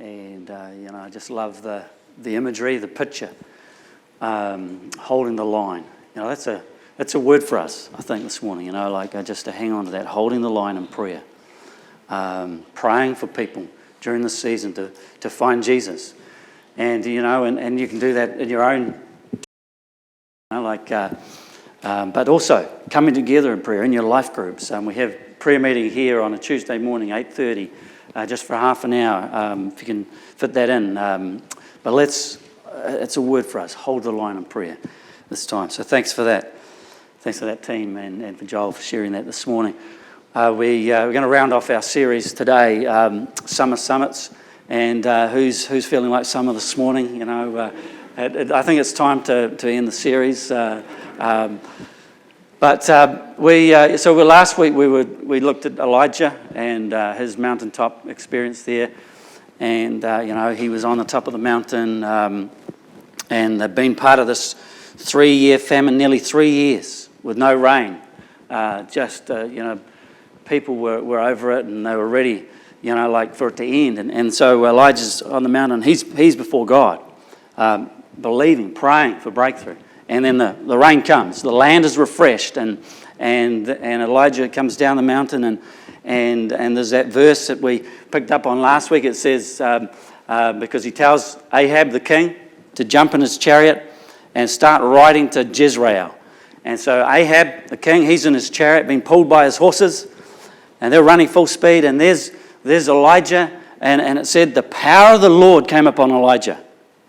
And I just love the imagery, the picture, holding the line. That's a word for us, I think, this morning. Just to hang on to that, holding the line in prayer, praying for people during this season to find Jesus, and you can do that in your own, but also coming together in prayer in your life groups. We have prayer meeting here on a Tuesday morning, 8:30. Just for half an hour, if you can fit that in. But it's a word for us, hold the line in prayer this time. So thanks for that. Thanks for that team and for Joel for sharing that this morning. We're going to round off our series today, Summer Summits, and who's feeling like summer this morning? I think it's time to end the series. Last week we looked at Elijah and his mountaintop experience there, and he was on the top of the mountain, and they'd been part of this 3-year famine, nearly 3 years with no rain. People were over it, and they were ready, for it to end. And so Elijah's on the mountain. He's before God, believing, praying for breakthrough. And then the rain comes. The land is refreshed, and Elijah comes down the mountain, and there's that verse that we picked up on last week. It says, because he tells Ahab the king to jump in his chariot and start riding to Jezreel. And so Ahab the king, he's in his chariot, being pulled by his horses, and they're running full speed. And there's Elijah, and it said the power of the Lord came upon Elijah.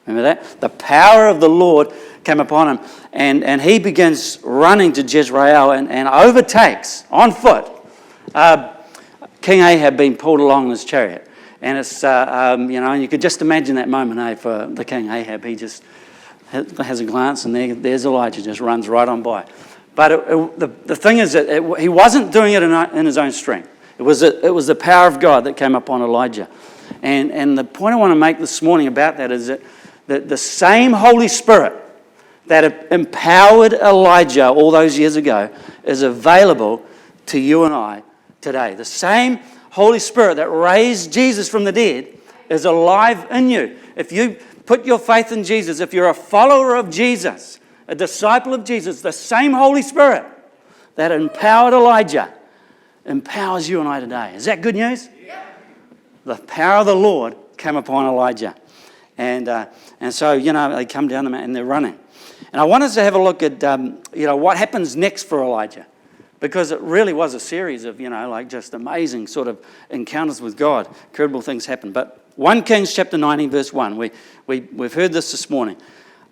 Remember that? The power of the Lord came upon him, and he begins running to Jezreel and overtakes on foot King Ahab being pulled along in his chariot. And it's and you could just imagine that moment, for the King Ahab. He just has a glance, and there's Elijah, just runs right on by. But the thing is that he wasn't doing it in his own strength. It was the power of God that came upon Elijah. And the point I want to make this morning about that is that the same Holy Spirit that empowered Elijah all those years ago is available to you and I today. The same Holy Spirit that raised Jesus from the dead is alive in you. If you put your faith in Jesus, if you're a follower of Jesus, a disciple of Jesus, the same Holy Spirit that empowered Elijah empowers you and I today. Is that good news? Yeah. The power of the Lord came upon Elijah. And so, they come down the mountain and they're running. And I want us to have a look at, what happens next for Elijah. Because it really was a series of, just amazing sort of encounters with God. Incredible things happen. But 1 Kings chapter 19, verse 1, we've heard this morning.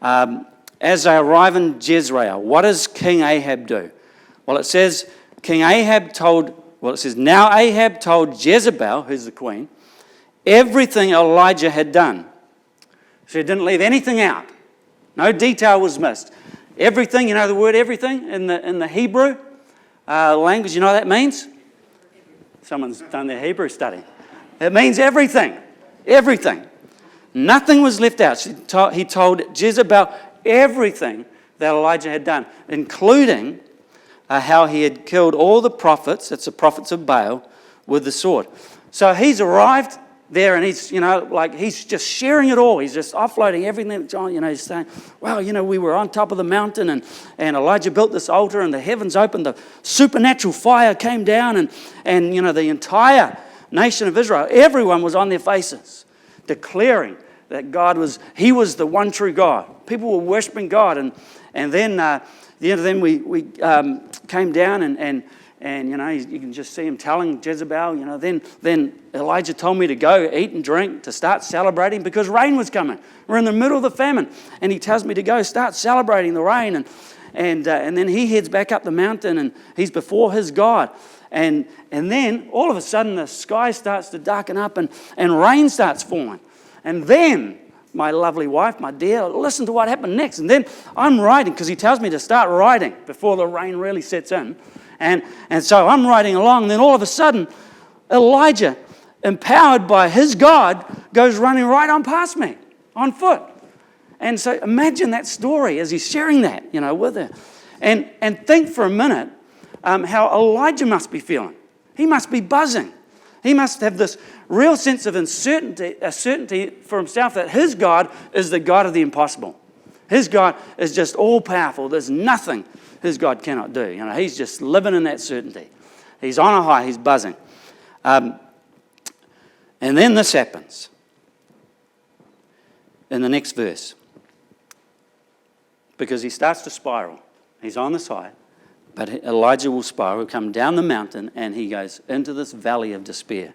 As they arrive in Jezreel, what does King Ahab do? Well, it says, now Ahab told Jezebel, who's the queen, everything Elijah had done. So he didn't leave anything out. No detail was missed. Everything, the word everything in the Hebrew language, you know what that means? Someone's done their Hebrew study. It means everything. Everything. Nothing was left out. He told Jezebel everything that Elijah had done, including how he had killed all the prophets, that's the prophets of Baal, with the sword. So he's arrived there, and he's, he's just sharing it all. He's just offloading everything. He's saying, we were on top of the mountain, and Elijah built this altar, and the heavens opened, the supernatural fire came down, and the entire nation of Israel, everyone was on their faces, declaring that He was the one true God. People were worshiping God, and then we came down, and you can just see him telling Jezebel, then Elijah told me to go eat and drink, to start celebrating because rain was coming. We're in the middle of the famine, and he tells me to go start celebrating the rain, and then he heads back up the mountain, and he's before his God, and then all of a sudden the sky starts to darken up, and rain starts falling, and then my lovely wife, my dear, listen to what happened next. And then I'm riding, because he tells me to start riding before the rain really sets in. And so I'm riding along, and then all of a sudden, Elijah, empowered by his God, goes running right on past me, on foot. And so imagine that story as he's sharing that, with her. And think for a minute how Elijah must be feeling. He must be buzzing. He must have this real sense of uncertainty, a certainty for himself that his God is the God of the impossible. His God is just all-powerful. There's nothing his God cannot do. He's just living in that certainty. He's on a high. He's buzzing. And then this happens in the next verse, because he starts to spiral. He's on this high, but Elijah will spiral, he'll come down the mountain, and he goes into this valley of despair.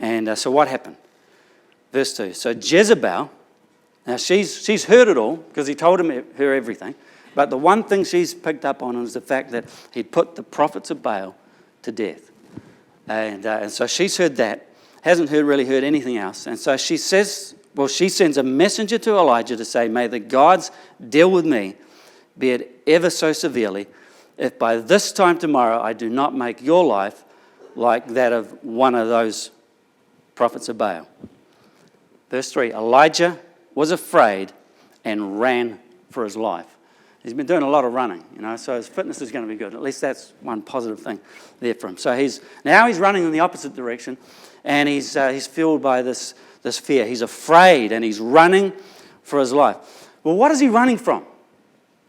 And so what happened? Verse 2. So Jezebel, now she's heard it all, because he told her everything, but the one thing she's picked up on is the fact that he'd put the prophets of Baal to death. And so she's heard that, hasn't really heard anything else. And so she says, she sends a messenger to Elijah to say, may the gods deal with me, be it ever so severely, if by this time tomorrow I do not make your life like that of one of those prophets of Baal. Verse 3, Elijah was afraid and ran for his life. He's been doing a lot of running, so his fitness is going to be good. At least that's one positive thing there for him. So he's running in the opposite direction, and he's filled by this fear. He's afraid, and he's running for his life. Well, what is he running from?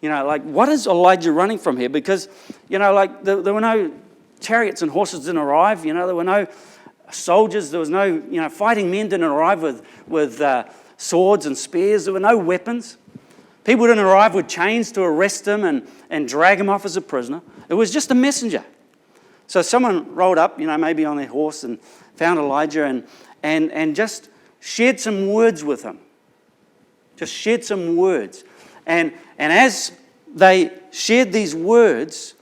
What is Elijah running from here? Because, there were no chariots and horses didn't arrive. There were no soldiers. There was no, fighting men didn't arrive with swords and spears. There were no weapons. People didn't arrive with chains to arrest him and drag him off as a prisoner. It was just a messenger. So someone rolled up, maybe on their horse, and found Elijah and just shared some words with him. Just shared some words. And as they shared these words,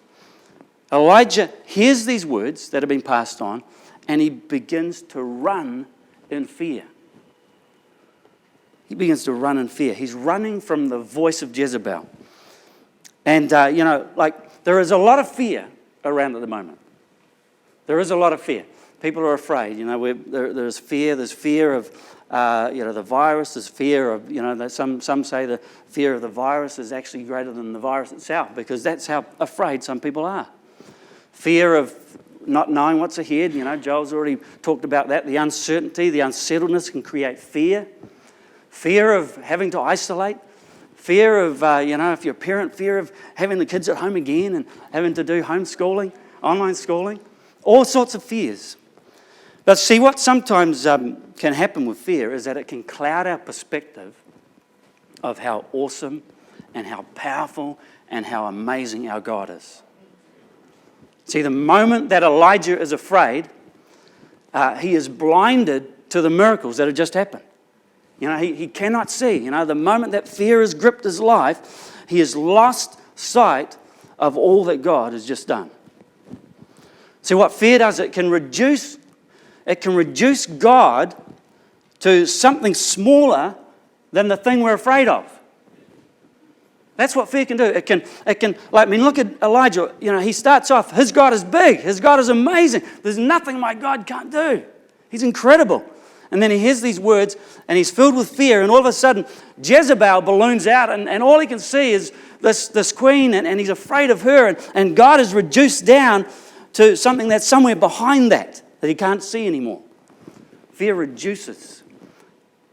Elijah hears these words that have been passed on, and he begins to run in fear. He begins to run in fear. He's running from the voice of Jezebel. And, there is a lot of fear around at the moment. There is a lot of fear. People are afraid. There's fear. There's fear of, the virus. There's fear of, some say the fear of the virus is actually greater than the virus itself, because that's how afraid some people are. Fear of not knowing what's ahead. Joel's already talked about that. The uncertainty, the unsettledness can create fear. Fear of having to isolate. Fear of, if you're a parent, fear of having the kids at home again and having to do homeschooling, online schooling. All sorts of fears. But see, what sometimes can happen with fear is that it can cloud our perspective of how awesome and how powerful and how amazing our God is. See, the moment that Elijah is afraid, he is blinded to the miracles that have just happened. He cannot see. The moment that fear has gripped his life, he has lost sight of all that God has just done. See, what fear does, it can reduce God to something smaller than the thing we're afraid of. That's what fear can do. It can. Look at Elijah. He starts off, his God is big. His God is amazing. There's nothing my God can't do. He's incredible. And then he hears these words, and he's filled with fear, and all of a sudden, Jezebel balloons out, and all he can see is this queen, and he's afraid of her, and God is reduced down to something that's somewhere behind that he can't see anymore. Fear reduces,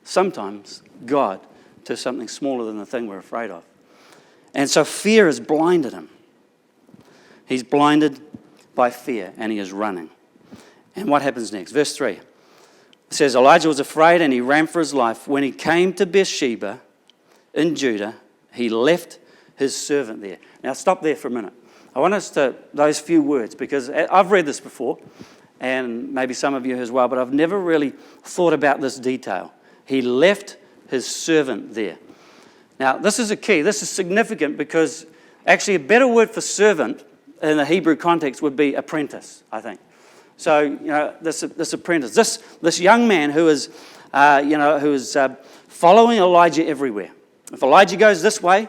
sometimes, God to something smaller than the thing we're afraid of. And so fear has blinded him. He's blinded by fear, and he is running. And what happens next? Verse 3. It says, Elijah was afraid and he ran for his life. When he came to Beersheba in Judah, he left his servant there. Now stop there for a minute. I want us to, those few words, because I've read this before, and maybe some of you as well, but I've never really thought about this detail. He left his servant there. Now this is a key. This is significant because actually a better word for servant in the Hebrew context would be apprentice, I think. So, this apprentice, this young man who is following Elijah everywhere. If Elijah goes this way,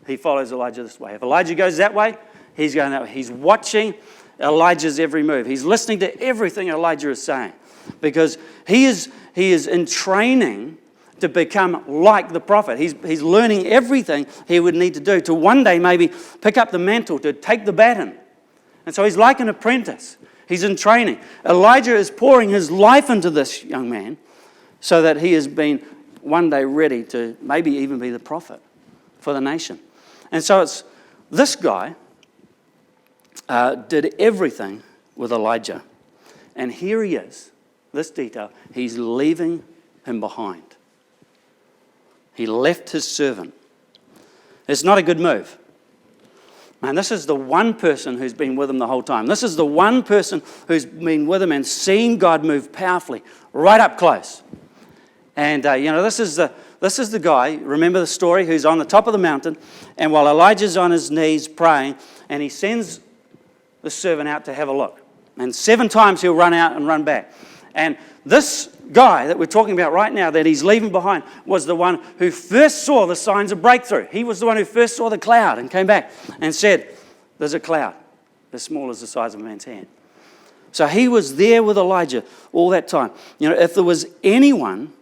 he follows Elijah this way. If Elijah goes that way, he's going that way. He's watching Elijah's every move. He's listening to everything Elijah is saying, because he is in training to become like the prophet. He's learning everything he would need to do to one day maybe pick up the mantle, to take the baton. And so he's like an apprentice. He's in training. Elijah is pouring his life into this young man so that he has been one day ready to maybe even be the prophet for the nation. And so it's this guy did everything with Elijah. And here he is, this detail, he's leaving him behind. He left his servant. It's not a good move. Man, this is the one person who's been with him the whole time. This is the one person who's been with him and seen God move powerfully, right up close. And, this is the guy, remember the story, who's on the top of the mountain, and while Elijah's on his knees praying, and he sends the servant out to have a look. And 7 times he'll run out and run back. And this guy that we're talking about right now that he's leaving behind was the one who first saw the signs of breakthrough. He was the one who first saw the cloud and came back and said, there's a cloud as small as the size of a man's hand. So he was there with Elijah all that time. If there was anyone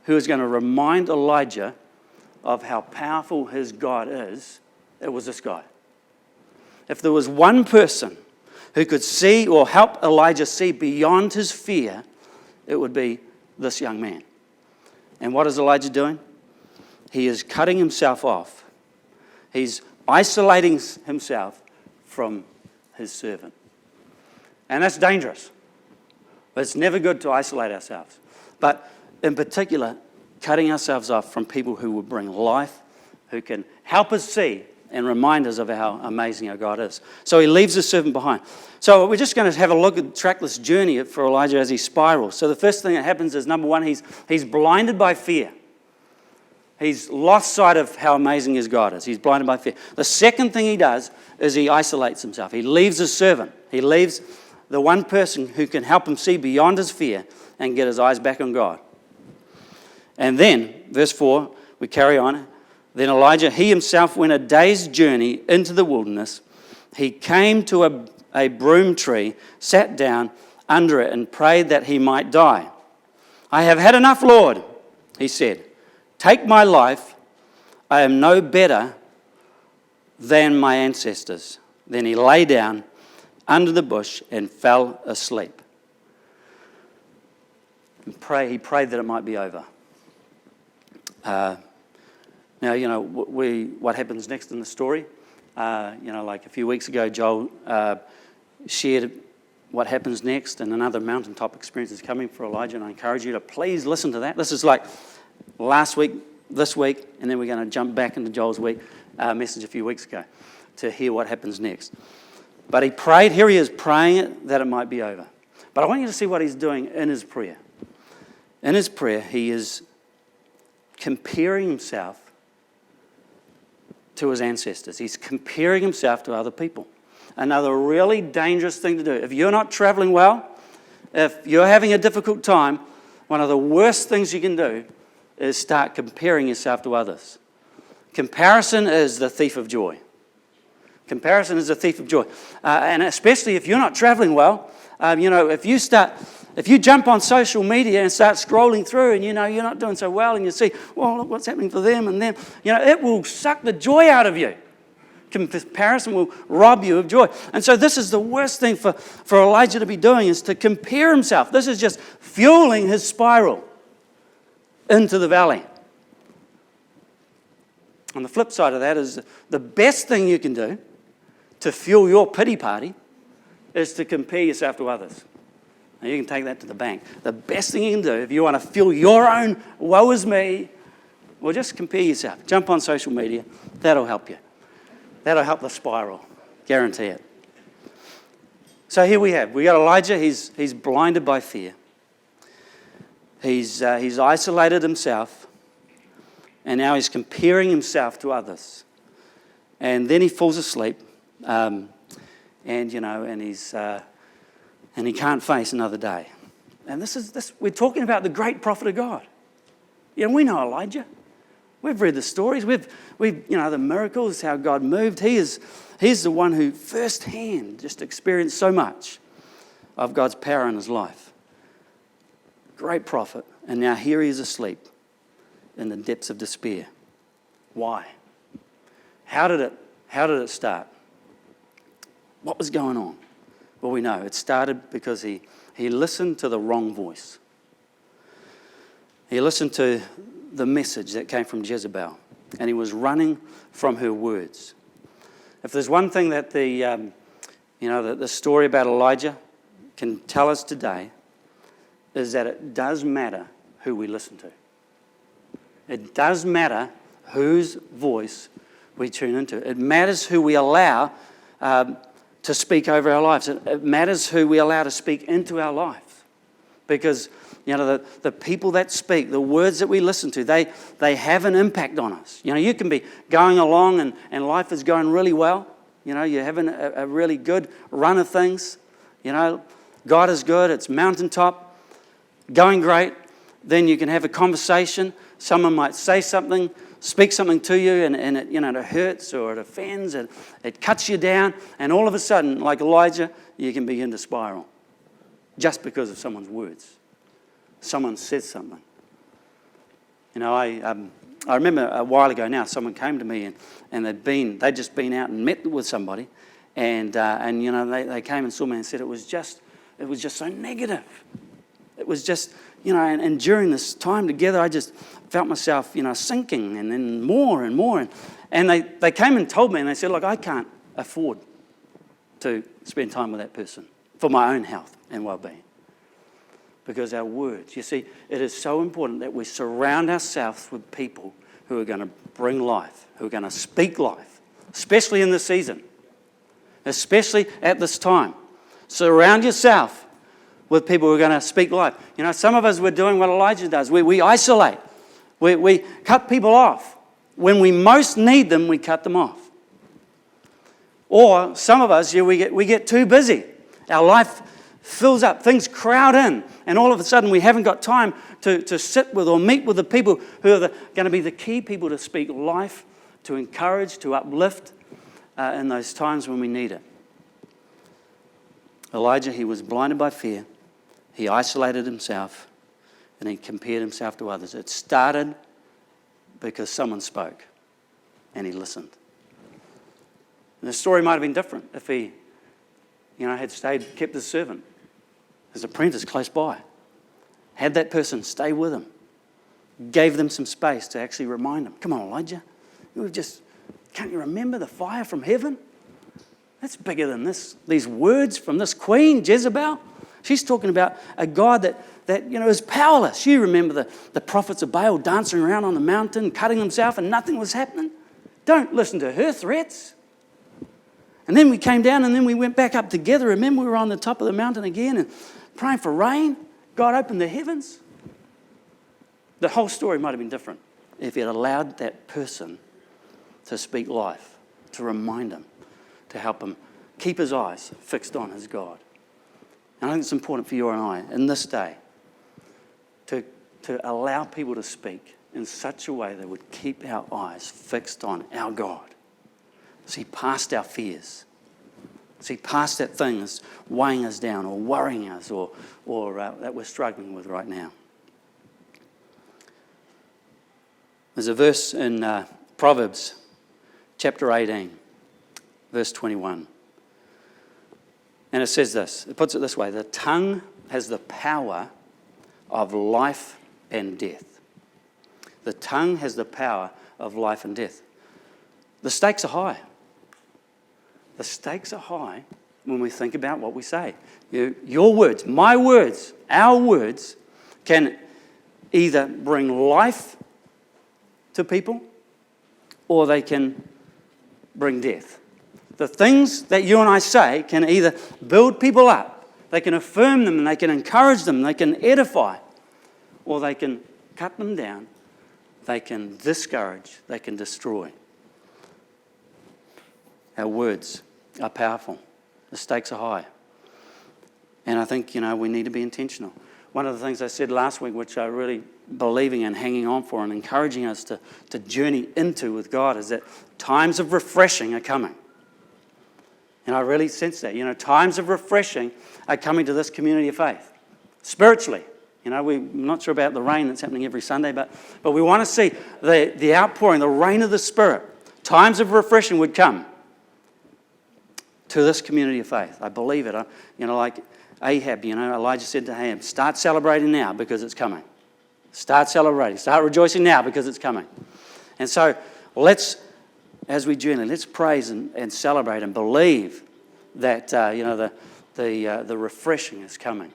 who was going to remind Elijah of how powerful his God is, it was this guy. If there was one person who could see or help Elijah see beyond his fear, it would be this young man. And what is Elijah doing? He is cutting himself off. He's isolating himself from his servant. And that's dangerous. It's never good to isolate ourselves. But in particular, cutting ourselves off from people who will bring life, who can help us see and remind us of how amazing our God is. So he leaves his servant behind. So we're just going to have a look and track this journey for Elijah as he spirals. So the first thing that happens is, number one, he's blinded by fear. He's lost sight of how amazing his God is. He's blinded by fear. The second thing he does is he isolates himself. He leaves his servant. He leaves the one person who can help him see beyond his fear and get his eyes back on God. And then, verse 4, we carry on. Then Elijah, he himself went a day's journey into the wilderness. He came to a broom tree, sat down under it, and prayed that he might die. I have had enough, Lord, he said. Take my life. I am no better than my ancestors. Then he lay down under the bush and fell asleep. He prayed that it might be over. Now, what happens next in the story? Like a few weeks ago, Joel shared what happens next, and another mountaintop experience is coming for Elijah, and I encourage you to please listen to that. This is like last week, this week, and then we're going to jump back into Joel's message a few weeks ago to hear what happens next. But he prayed, here he is praying it, that it might be over. But I want you to see what he's doing in his prayer. In his prayer, he is comparing himself to his ancestors. He's comparing himself to other people. Another really dangerous thing to do. If you're not traveling well, if you're having a difficult time, one of the worst things you can do is start comparing yourself to others. Comparison is the thief of joy. Comparison is the thief of joy. And especially if you're not traveling well, if you jump on social media and start scrolling through and you're not doing so well and you see, well, look what's happening for them and them, it will suck the joy out of you. Comparison will rob you of joy. And so this is the worst thing for Elijah to be doing, is to compare himself. This is just fueling his spiral into the valley. On the flip side of that is the best thing you can do to fuel your pity party is to compare yourself to others. Now you can take that to the bank. The best thing you can do if you want to fuel your own woe is me, well, just compare yourself. Jump on social media. That'll help you. That'll help the spiral. Guarantee it. So here we got Elijah. He's blinded by fear. He's isolated himself, and now he's comparing himself to others. And then he falls asleep, and he can't face another day. And we're talking about the great prophet of God. We know Elijah. We've read the stories. We've the miracles, how God moved. He's the one who firsthand just experienced so much of God's power in his life. Great prophet. And now here he is asleep in the depths of despair. Why? How did it start? What was going on? Well, we know it started because he listened to the wrong voice. He listened to the message that came from Jezebel, and he was running from her words. If there's one thing that the story about Elijah can tell us today, is that it does matter who we listen to. It does matter whose voice we tune into. It matters who we allow to speak over our lives. It matters who we allow to speak into our life. Because, the people that speak, the words that we listen to, they have an impact on us. You can be going along and life is going really well. You're having a really good run of things. God is good. It's mountaintop, going great. Then you can have a conversation. Someone might say something, speak something to you, and it, it hurts or it offends, and it cuts you down. And all of a sudden, like Elijah, you can begin to spiral just because of someone's words. Someone said something. I remember a while ago now, someone came to me and they'd just been out and met with somebody, and they came and saw me and said it was just so negative. It was just, and during this time together, I just felt myself, sinking, and then more and more. And they came and told me, and they said, look, I can't afford to spend time with that person for my own health and well-being. Because our words, you see, it is so important that we surround ourselves with people who are going to bring life, who are going to speak life, especially in this season, especially at this time. Surround yourself with people who are going to speak life. Some of us were doing what Elijah does. We isolate. We cut people off. When we most need them, we cut them off. Or some of us, we get too busy. Our life fills up. Things crowd in. And all of a sudden, we haven't got time to sit with or meet with the people who are going to be the key people to speak life, to encourage, to uplift in those times when we need it. Elijah, he was blinded by fear. He isolated himself, and he compared himself to others. It started because someone spoke, and he listened. And the story might have been different if he, had kept his servant, his apprentice close by, had that person stay with him, gave them some space to actually remind him, come on, Elijah, can't you remember the fire from heaven? That's bigger than these words from this queen, Jezebel. She's talking about a God that is powerless. You remember the prophets of Baal dancing around on the mountain, cutting themselves, and nothing was happening. Don't listen to her threats. And then we came down and then we went back up together. Remember, we were on the top of the mountain again and praying for rain. God opened the heavens. The whole story might have been different if he had allowed that person to speak life, to remind him, to help him keep his eyes fixed on his God. And I think it's important for you and I in this day to allow people to speak in such a way that would keep our eyes fixed on our God. See past our fears. See past that thing that's weighing us down or worrying us or that we're struggling with right now. There's a verse in Proverbs chapter 18, verse 21. And it says this, it puts it this way, the tongue has the power of life and death. The tongue has the power of life and death. The stakes are high. The stakes are high when we think about what we say. Your words, my words, our words can either bring life to people or they can bring death. The things that you and I say can either build people up, they can affirm them, and they can encourage them, they can edify, or they can cut them down, they can discourage, they can destroy. Our words are powerful. The stakes are high. And I think, we need to be intentional. One of the things I said last week, which I'm really believing and hanging on for and encouraging us to journey into with God, is that times of refreshing are coming. And I really sense that. Times of refreshing are coming to this community of faith. Spiritually. We're not sure about the rain that's happening every Sunday, but we want to see the outpouring, the rain of the Spirit. Times of refreshing would come to this community of faith. I believe it. Like Ahab, Elijah said to Ahab, start celebrating now because it's coming. Start celebrating. Start rejoicing now because it's coming. And so as we journey, let's praise and celebrate and believe that, the refreshing is coming.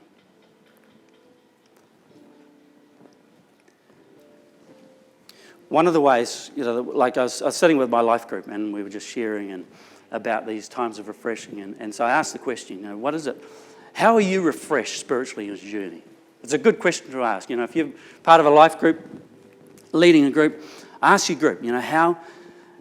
One of the ways, like I was sitting with my life group and we were just sharing about these times of refreshing. And so I asked the question, what is it? How are you refreshed spiritually in your journey? It's a good question to ask. If you're part of a life group, leading a group, ask your group, how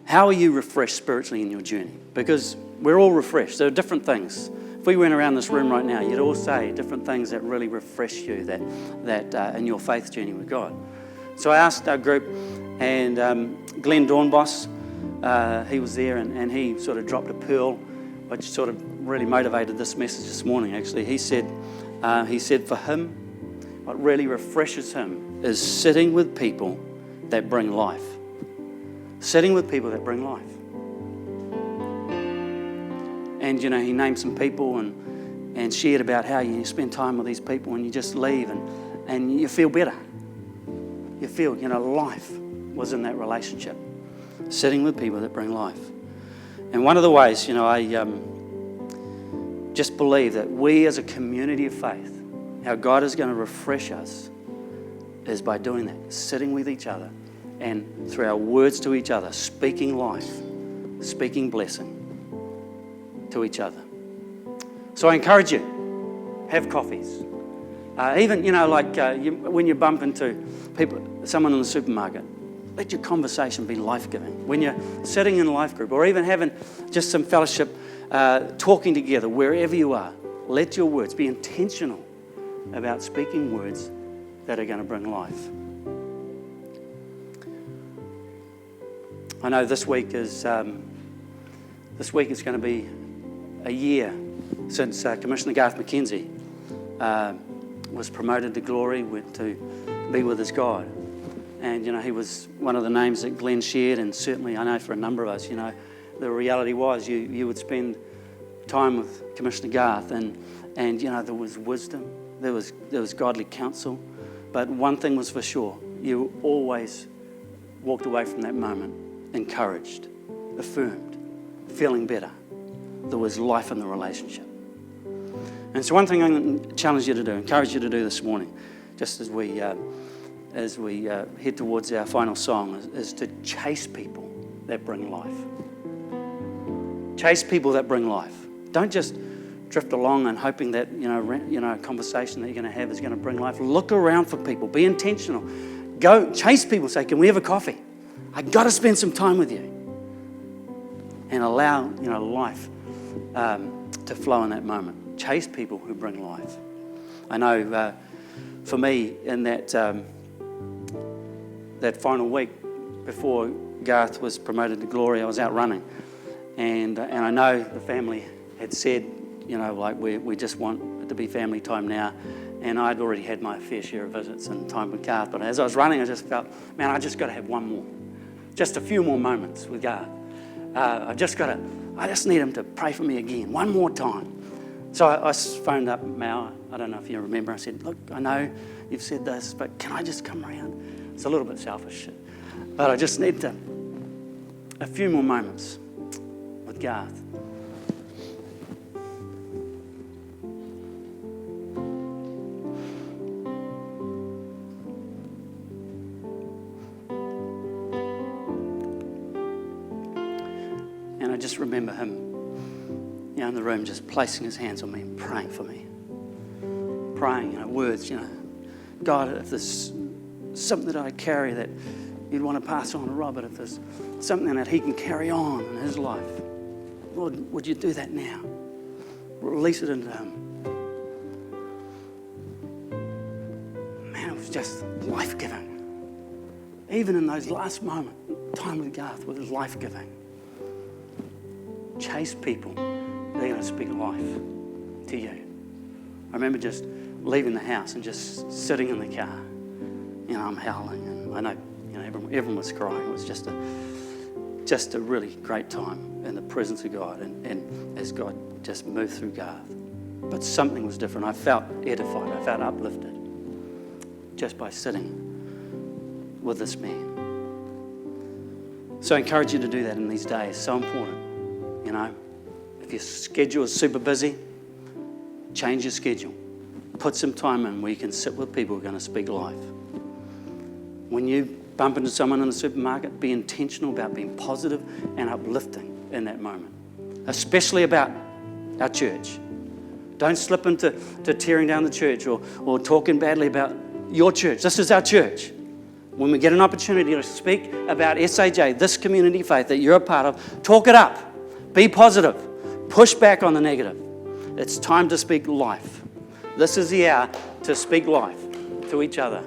are you refreshed spiritually in your journey? Because we're all refreshed. There are different things. If we went around this room right now, you'd all say different things that really refresh you that in your faith journey with God. So I asked our group, and Glenn Dornbos, he was there, and he sort of dropped a pearl, which sort of really motivated this message this morning, actually. He said for him, what really refreshes him is sitting with people that bring life. Sitting with people that bring life. And, he named some people and shared about how you spend time with these people and you just leave and you feel better. You feel, life was in that relationship. Sitting with people that bring life. And one of the ways, I just believe that we as a community of faith, how God is going to refresh us is by doing that, sitting with each other and through our words to each other, speaking life, speaking blessing to each other. So I encourage you, have coffees. Even, when you bump into someone in the supermarket, let your conversation be life-giving. When you're sitting in a life group or even having just some fellowship, talking together, wherever you are, let your words be intentional about speaking words that are going to bring life. I know this week is going to be a year since Commissioner Garth McKenzie was promoted to glory, went to be with his God. And, he was one of the names that Glenn shared, and certainly I know for a number of us, the reality was you would spend time with Commissioner Garth and there was wisdom, there was godly counsel, but one thing was for sure, you always walked away from that moment encouraged, affirmed, feeling better. There was life in the relationship. And so one thing I'm going to challenge you to do, encourage you to do this morning, just as we head towards our final song, is to chase people that bring life. Chase people that bring life. Don't just drift along and hoping that a conversation that you're going to have is going to bring life. Look around for people. Be intentional. Go chase people. Say, can we have a coffee? I got to spend some time with you. And allow life to flow in that moment. Chase people who bring life. I know for me in that final week before Garth was promoted to glory, I was out running, and I know the family had said, we just want it to be family time now, and I'd already had my fair share of visits and time with Garth. But as I was running, I just felt, man, I just got to have one more, just a few more moments with Garth. I just need him to pray for me again, one more time. So I phoned up Mao. I don't know if you remember. I said, look, I know you've said this, but can I just come around? It's a little bit selfish, but I just need a few more moments with Garth. And I just remember him in the room, just placing his hands on me and praying for me. Praying, words, God, if there's something that I carry that you'd want to pass on to Robert, if there's something that he can carry on in his life, Lord, would you do that now? Release it into him. Man, it was just life-giving. Even in those last moments, time with Garth was life-giving. Chase people. They're going to speak life to you. I remember just leaving the house and just sitting in the car. I'm howling, and I know, everyone was crying. It was just a really great time in the presence of God, and as God just moved through Garth. But something was different. I felt edified. I felt uplifted just by sitting with this man. So I encourage you to do that in these days. So important, you know. If your schedule is super busy, change your schedule. Put some time in where you can sit with people who are going to speak life. When you bump into someone in the supermarket, be intentional about being positive and uplifting in that moment, especially about our church. Don't slip into tearing down the church or talking badly about your church. This is our church. When we get an opportunity to speak about SAJ, this community faith that you're a part of, talk it up. Be positive. Push back on the negative. It's time to speak life. This is the hour to speak life to each other.